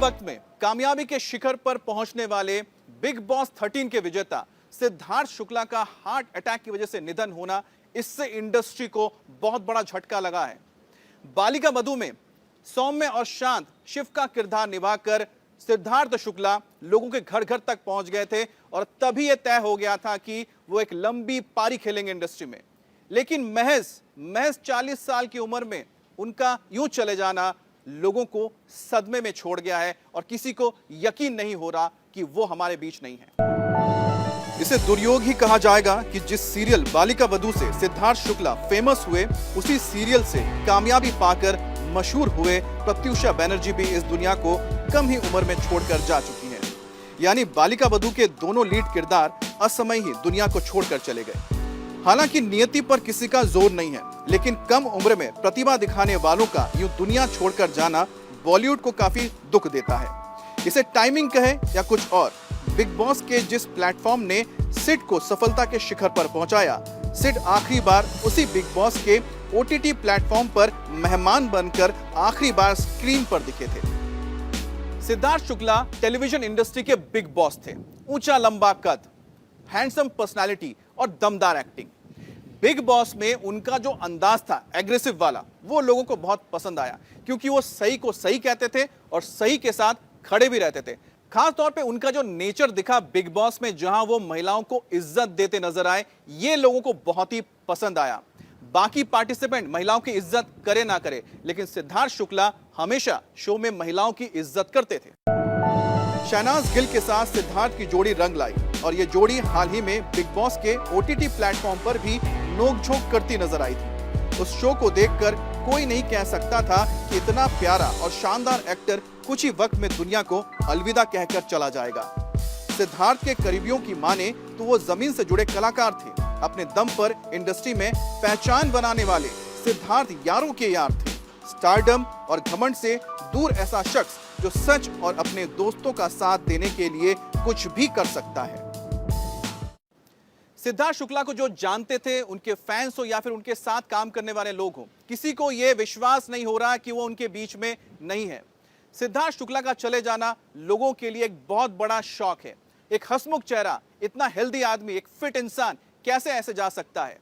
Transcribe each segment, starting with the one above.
वक्त में कामयाबी के शिखर पर पहुंचने वाले बिग बॉस 13 के विजेता सिद्धार्थ शुक्ला का हार्ट अटैक की वजह से निधन होना, इससे इंडस्ट्री को बहुत बड़ा झटका लगा है। बालिका वधू में सौम्य और शांत शिव का किरदार निभाकर सिद्धार्थ शुक्ला लोगों के घर घर तक पहुंच गए थे और तभी यह तय हो गया था कि वो एक लंबी पारी खेलेंगे इंडस्ट्री में। लेकिन महज 40 साल की उम्र में उनका यूं चले जाना लोगों को सदमे में छोड़ गया है और किसी को यकीन नहीं हो रहा कि वो हमारे बीच नहीं है। इसे दुर्योग ही कहा जाएगा कि जिस सीरियल बालिका वधू से सिद्धार्थ शुक्ला फेमस हुए, उसी सीरियल से कामयाबी पाकर मशहूर हुए प्रत्युषा बनर्जी भी इस दुनिया को कम ही उम्र में छोड़कर जा चुकी हैं। यानी बालिका वधू के दोनों लीड किरदार असमय ही दुनिया को छोड़कर चले गए। हालांकि नियति पर किसी का जोर नहीं है, लेकिन कम उम्र में प्रतिभा दिखाने वालों का यूं दुनिया छोड़कर जाना बॉलीवुड को काफी दुख देता है। इसे टाइमिंग कहे या कुछ और, बिग बॉस के जिस प्लेटफॉर्म ने सिड को सफलता के शिखर पर पहुंचाया, सिड आखिरी बार उसी बिग बॉस के OTT प्लेटफॉर्म पर मेहमान बनकर आखिरी बार स्क्रीन पर दिखे थे। सिद्धार्थ शुक्ला टेलीविजन इंडस्ट्री के बिग बॉस थे। ऊंचा लंबा कद, हैंडसम पर्सनालिटी और दमदार एक्टिंग। बिग बॉस में उनका जो अंदाज था एग्रेसिव वाला, वो लोगों को बहुत पसंद आया, क्योंकि वो सही को सही कहते थे और सही के साथ खड़े भी रहते थे। खास तौर पे उनका जो नेचर दिखा बिग बॉस में, जहां वो महिलाओं को इज्जत देते नजर आए, ये लोगों को बहुत ही पसंद आया। बाकी पार्टिसिपेंट महिलाओं की इज्जत करे ना करे, लेकिन सिद्धार्थ शुक्ला हमेशा शो में महिलाओं की इज्जत करते थे। शहनाज गिल के साथ सिद्धार्थ की जोड़ी रंग लाई और ये जोड़ी हाल ही में बिग बॉस के OTT प्लेटफॉर्म पर भी नोकझोंक करती नजर आई थी। उस शो को देखकर कोई नहीं कह सकता था कि इतना प्यारा और शानदार एक्टर कुछ ही वक्त में दुनिया को अलविदा कहकर चला जाएगा। सिद्धार्थ के करीबियों की माने तो वो जमीन से जुड़े कलाकार थे। अपने दम पर इंडस्ट्री में पहचान बनाने वाले सिद्धार्थ यारों के यार थे। स्टारडम और घमंड से दूर ऐसा शख्स जो सच और अपने दोस्तों का साथ देने के लिए कुछ भी कर सकता है। सिद्धार्थ शुक्ला को जो जानते थे, उनके फैंस हो या फिर उनके साथ काम करने वाले लोग हो, किसी को यह विश्वास नहीं हो रहा कि वो उनके बीच में नहीं है। सिद्धार्थ शुक्ला का चले जाना लोगों के लिए एक बहुत बड़ा शॉक है। एक हंसमुख चेहरा, इतना हेल्दी आदमी, एक फिट इंसान कैसे ऐसे जा सकता है।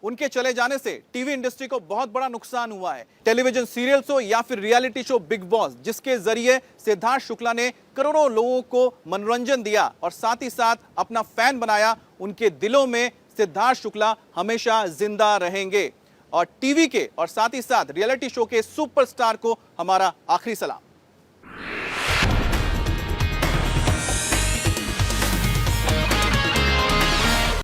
उनके चले जाने से टीवी इंडस्ट्री को बहुत बड़ा नुकसान हुआ है। टेलीविजन सीरियल्स हो या फिर रियलिटी शो बिग बॉस, जिसके जरिए सिद्धार्थ शुक्ला ने करोड़ों लोगों को मनोरंजन दिया और साथ ही साथ अपना फैन बनाया, उनके दिलों में सिद्धार्थ शुक्ला हमेशा जिंदा रहेंगे। और टीवी के और साथ ही साथ रियलिटी शो के सुपरस्टार को हमारा आखिरी सलाम।